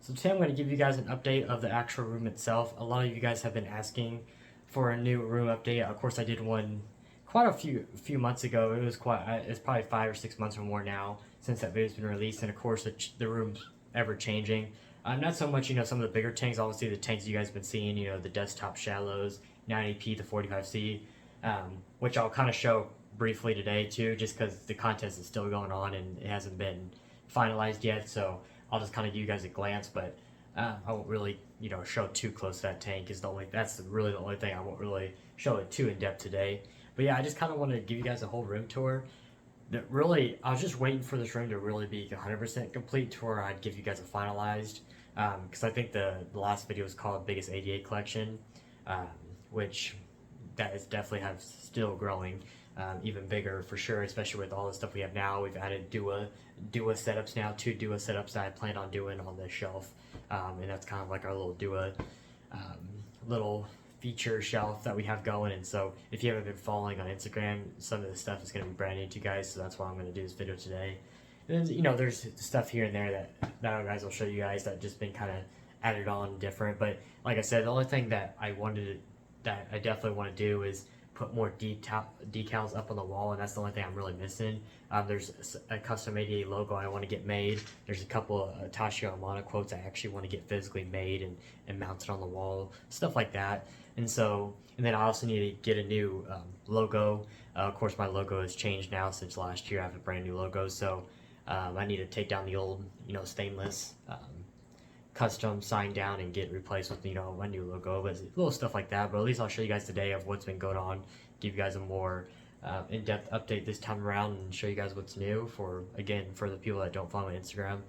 So today I'm going to give you guys an update of the actual room itself. A lot of you guys have been asking for a new room update. Of course, I did one quite a few months ago. It was it's probably 5 or 6 months or more now since that video's been released. And of course, the room's ever changing. Not so much, some of the bigger tanks. Obviously, the tanks you guys have been seeing, the desktop shallows, 90p, the 45C, which I'll kind of show briefly today too, just because the contest is still going on and it hasn't been finalized yet. So I'll just kind of give you guys a glance, but I won't really, show too close to that tank. That's really the only thing I won't really show it too in depth today. But yeah, I just kind of wanted to give you guys a whole room tour. That really, I was just waiting for this room to really be 100% complete to where I'd give you guys a finalized. Because I think the last video was called Biggest 88 Collection, um, which that is definitely have still growing, even bigger for sure, especially with all the stuff we have now. We've added Dua setups now, 2 Dua setups that I planned on doing on this shelf, and that's kind of like our little Dua little feature shelf that we have going. And so if you haven't been following on Instagram, some of this stuff is going to be brand new to you guys, so that's why I'm going to do this video today. And then, there's stuff here and there that I guys will show you guys that just been kind of added on different. But like I said, the only thing that I definitely want to do is put more decals up on the wall, and that's the only thing I'm really missing. There's a custom 88 logo I want to get made. There's a couple of Takashi Amano quotes I actually want to get physically made and mounted on the wall, stuff like that. And then I also need to get a new logo. Of course, my logo has changed now since last year. I have a brand new logo, so I need to take down the old, stainless custom sign down and get replaced with my new logo, but little stuff like that. But at least I'll show you guys today of what's been going on, give you guys a more in-depth update this time around, and show you guys what's new. For the people that don't follow my Instagram,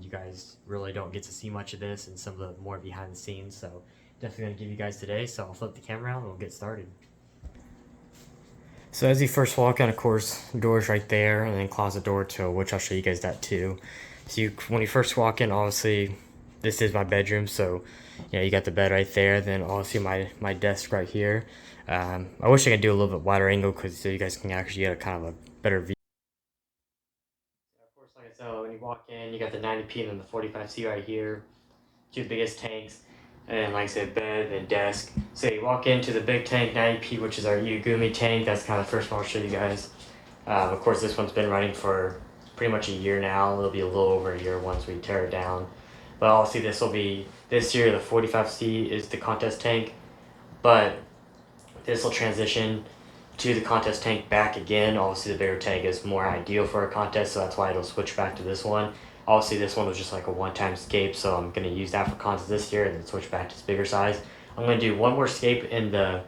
you guys really don't get to see much of this and some of the more behind the scenes, so definitely going to give you guys today. So I'll flip the camera around and we'll get started. So as you first walk in, of course, door's right there, and then closet door too, which I'll show you guys that too. So when you first walk in, obviously this is my bedroom, so you got the bed right there. Then obviously my desk right here. I wish I could do a little bit wider angle so you guys can actually get a kind of a better view. Of course, like I said, when you walk in, you got the 90p and then the 45C right here, 2 biggest tanks. And then, like I said, bed and desk. So you walk into the big tank, 90p, which is our Yugumi tank. That's kind of the first one I'll show you guys. Of course, this one's been running for pretty much a year now. It'll be a little over a year once we tear it down. But obviously, this year, the 45C is the contest tank. But this will transition to the contest tank back again. Obviously, the bigger tank is more ideal for a contest, so that's why it'll switch back to this one. Obviously, this one was just like a one-time scape, so I'm going to use that for contest this year and then switch back to this bigger size. I'm going to do one more scape in the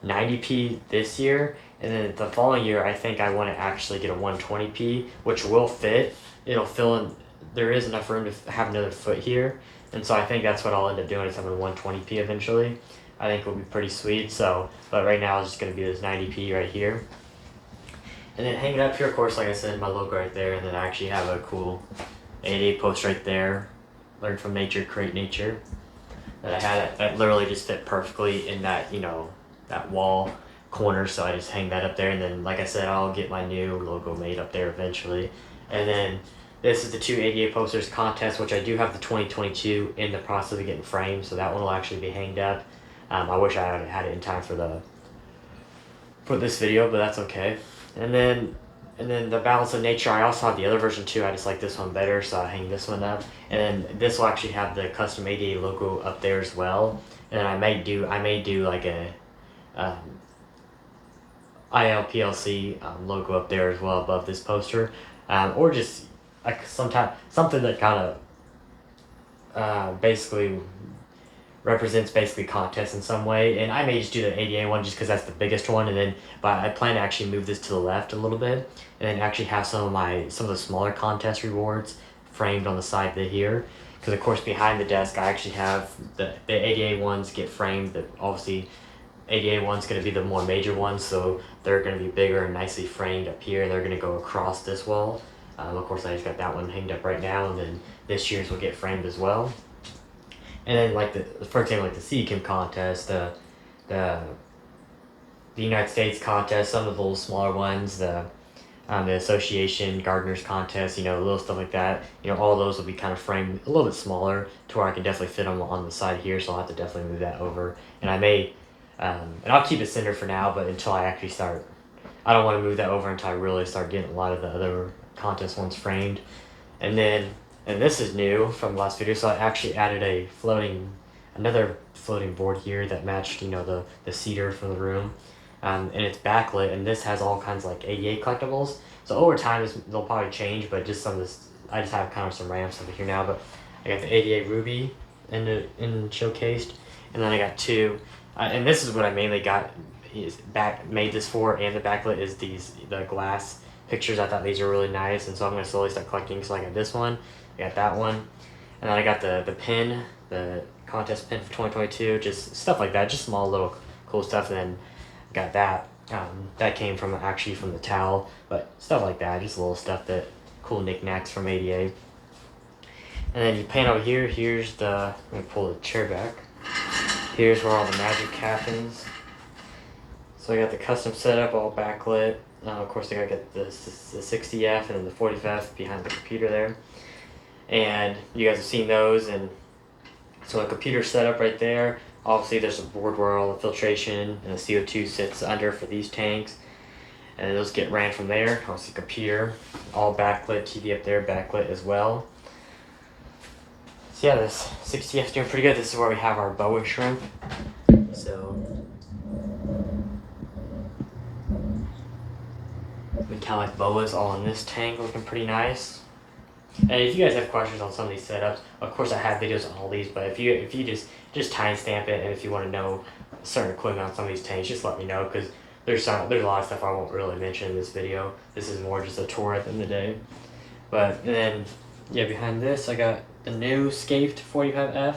90p this year, and then the following year, I think I want to actually get a 120p, which will fit. It'll fill in. There is enough room to have another foot here, and so I think that's what I'll end up doing is having a 120p eventually. I think it will be pretty sweet. But right now it's just going to be this 90p right here. And then hanging up here, of course, like I said, my logo right there, and then I actually have a cool 88 post right there. Learn from nature, create nature. That I had that literally just fit perfectly in that, that wall corner, so I just hang that up there. And then, like I said, I'll get my new logo made up there eventually. And then this is the 2 88 posters contest, which I do have the 2022 in the process of getting framed, so that one will actually be hanged up. I wish I had it in time for this video, but that's okay. And then the balance of nature, I also have the other version too. I just like this one better, so I hang this one up. And then this will actually have the custom 88 logo up there as well. And then I may do like a ILPLC logo up there as well above this poster, or just like something that kind of basically represents contests in some way. And I may just do the 88 one just because that's the biggest one, but I plan to actually move this to the left a little bit and then actually have some of the smaller contest rewards framed on the side here, because of course behind the desk I actually have the 88 ones get framed. That obviously 88 one's going to be the more major ones, so they're going to be bigger and nicely framed up here, and they're going to go across this wall. Of course I just got that one hanged up right now, and then this year's will get framed as well. And then for example, the CCAM contest, the United States contest, some of the little smaller ones, the the association, gardeners contest, little stuff like that. All those will be kind of framed a little bit smaller to where I can definitely fit them on the side here. So I'll have to definitely move that over. And I may, and I'll keep it center for now, but until I actually start, I don't want to move that over until I really start getting a lot of the other contest ones framed. And this is new from the last video. So I actually added another floating board here that matched, the cedar from the room. And it's backlit, and this has all kinds of like ADA collectibles. So over time, they'll probably change, but just some of this, I just have kind of some random stuff here now. But I got the ADA Ruby in showcased, and then I got two, and this is what I mainly got made this for, and the backlit is the glass pictures. I thought these are really nice, and so I'm gonna slowly start collecting. So I got this one, I got that one, and then I got the pin, the contest pin for 2022, just stuff like that, just small little cool stuff, and then got that. That came from the towel, but stuff like that, just little stuff cool knickknacks from ADA. And then you pan over here, here's I'm gonna pull the chair back. Here's where all the magic happens. So I got the custom setup, all backlit. Of course, I gotta get the 60F and then the 45F behind the computer there. And you guys have seen those, and so a computer setup right there. Obviously, there's a board where all the filtration and the CO2 sits under for these tanks. And those get ran from there. Obviously, computer, all backlit, TV up there, backlit as well. So yeah, this 60F is doing pretty good. This is where we have our boa shrimp. So, metallic boas all in this tank, looking pretty nice. And if you guys have questions on some of these setups, of course I have videos on all these, but if you just timestamp it, and if you want to know certain equipment on some of these tanks, just let me know, because there's a lot of stuff I won't really mention in this video. This is more just a tour at the end of the day. But and then yeah, behind this I got the new Scaped 45F,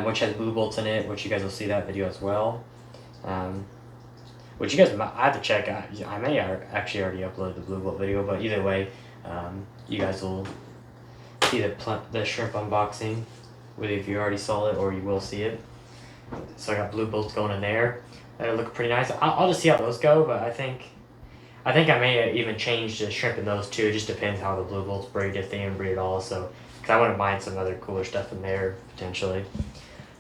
which has blue bolts in it, which you guys will see that video as well. Which you guys I have to check out. I may actually already upload the blue bolt video, but either way, you guys will see the shrimp unboxing, whether if you already saw it or you will see it. So I got blue bolts going in there. That'll look pretty nice. I'll just see how those go, but I think I may even change the shrimp in those too. It just depends how the blue bolts breed, if they even breed at all. So, because I want to find some other cooler stuff in there potentially.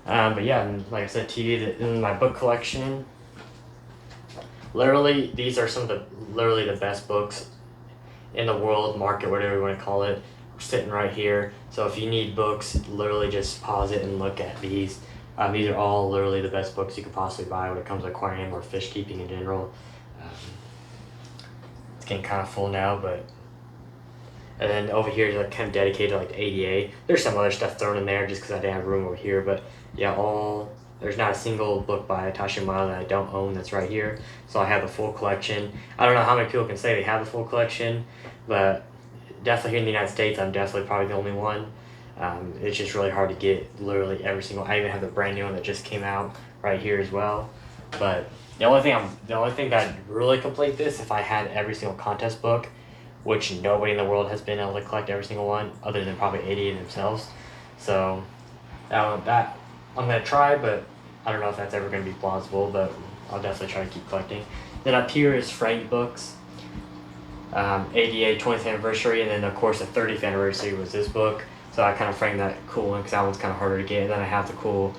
But yeah, and like I said, TV in my book collection. Literally, these are some of the best books in the world, market, whatever you want to call it, sitting right here. So if you need books, literally just pause it and look at these. These are all literally the best books you could possibly buy when it comes to aquarium or fish keeping in general. It's getting kind of full now, but and then over here is like kind of dedicated to like ADA. There's some other stuff thrown in there just because I didn't have room over here, but yeah, there's not a single book by Takashi Amano that I don't own that's right here. So I have the full collection. I don't know how many people can say they have the full collection, but definitely here in the United States, I'm definitely probably the only one. It's just really hard to get literally every single. I even have the brand new one that just came out right here as well. But the only thing that really complete this, if I had every single contest book, which nobody in the world has been able to collect every single one, other than probably 80 themselves. So that I'm gonna try, but I don't know if that's ever gonna be plausible. But I'll definitely try to keep collecting. Then up here is framed books. ADA 20th anniversary, and then of course the 30th anniversary was this book. So I kind of framed that cool one because that one's kind of harder to get. And then I have the cool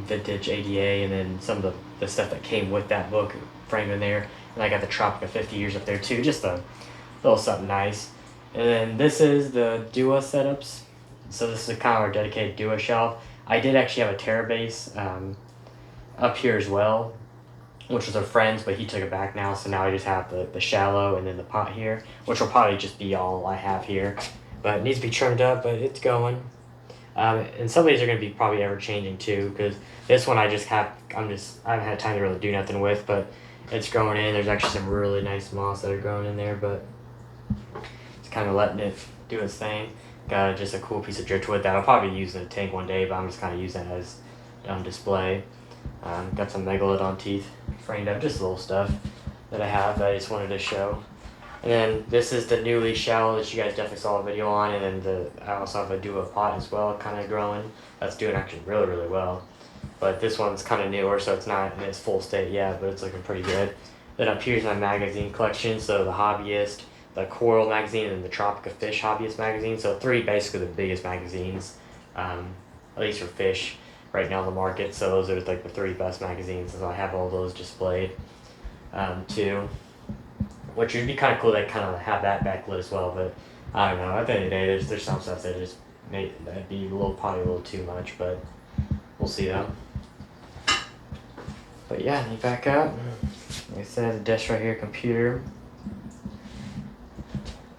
vintage ADA, and then some of the stuff that came with that book framed in there. And I got the Tropica 50 years up there too, just a little something nice. And then this is the Dua setups. So this is kind of our dedicated Dua shelf. I did actually have a Terra base up here as well, which was our friend's, but he took it back now. So now I just have the shallow and then the pot here, which will probably just be all I have here. But it needs to be trimmed up, but it's going. And some of these are going to be probably ever changing too, because this one I haven't had time to really do nothing with, but it's growing in. There's actually some really nice moss that are growing in there, but it's kind of letting it do its thing. Got just a cool piece of driftwood that I'll probably use in a tank one day, but I'm just kind of using it as on display. Got some megalodon teeth framed up, just little stuff that I have that I just wanted to show. And then this is the newly shallow that you guys definitely saw a video on, and then I also have a Dua pot as well, kind of growing. That's doing actually really, really well. But this one's kind of newer, so it's not in its full state yet, but it's looking pretty good. Then up here's my magazine collection, so the Hobbyist, the Coral magazine and the Tropic of Fish Hobbyist magazine. So 3 basically the biggest magazines, at least for fish right now in the market. So those are like the 3 best magazines. So I have all those displayed too, which would be kind of cool to kind of have that backlit as well. But I don't know. At the end of the day, there's some stuff that just that'd be probably a little too much, but we'll see though. But yeah, you back up. Like I said, the desk right here, computer.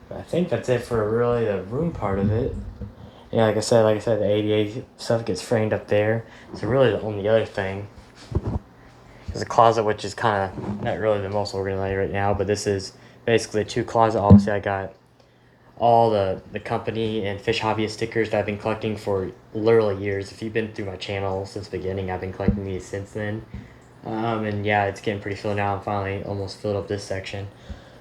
But I think that's it for really the room part of it. Yeah, like I said, the ADA stuff gets framed up there. So really the only other thing is a closet, which is kind of not really the most organized right now, but this is basically a 2 closet. Obviously, I got all the company and fish hobbyist stickers that I've been collecting for literally years. If you've been through my channel since the beginning, I've been collecting these since then. And yeah, it's getting pretty filled now. I'm finally almost filled up this section.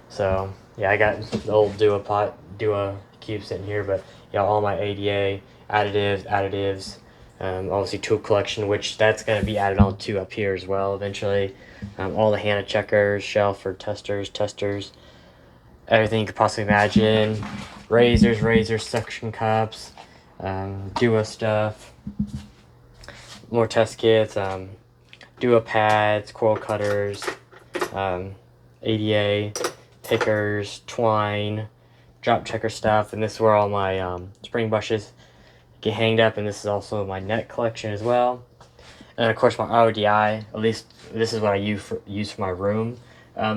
So yeah, I got the old Dua cube sitting here, but yeah, all my ADA additives, obviously tool collection, which that's going to be added on to up here as well eventually. All the Hannah checkers, shelf for testers, everything you could possibly imagine. Razors, suction cups, Dua stuff, more test kits, Dua pads, coral cutters, ADA, pickers, twine, drop checker stuff, and this is where all my spring brushes get hanged up, and this is also my net collection as well. And of course my RODI, at least this is what I use for my room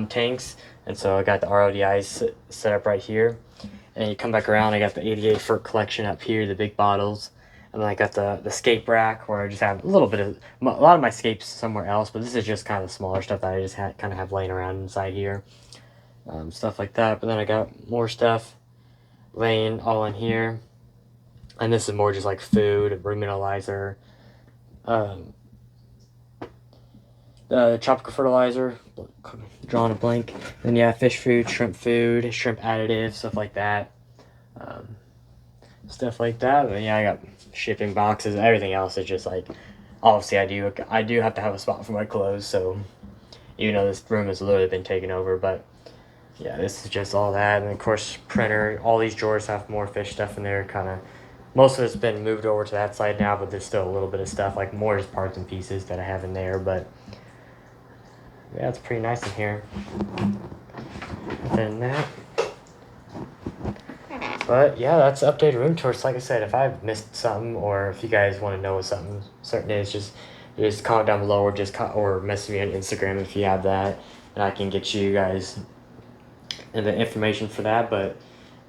tanks, and so I got the RODIs set up right here. And you come back around, I got the ADA for collection up here, the big bottles. And then I got the scape rack where I just have a lot of my scapes somewhere else, but this is just kind of the smaller stuff that I just kind of have laying around inside here. Stuff like that. But then I got more stuff laying all in here. And this is more just like food, room analyzer, the tropical fertilizer, drawing a blank. Then yeah, fish food, shrimp additives, stuff like that. Stuff like that. And yeah, I got shipping boxes. Everything else is just like, obviously I do have to have a spot for my clothes, so even though this room has literally been taken over, but yeah, this is just all that. And of course printer, all these drawers have more fish stuff in there. Kind of most of it's been moved over to that side now, but there's still a little bit of stuff, like more just parts and pieces that I have in there. But yeah, it's pretty nice in here. Other than that, but yeah, that's the updated room tour. So like I said, if I've missed something, or if you guys want to know what something certain is, just comment down below, or message me on Instagram if you have that, and I can get you guys the information for that. But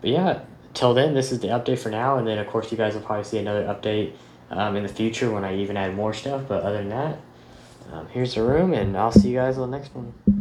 yeah, till then, this is the update for now, and then of course you guys will probably see another update in the future when I even add more stuff. But other than that, here's the room, and I'll see you guys on the next one.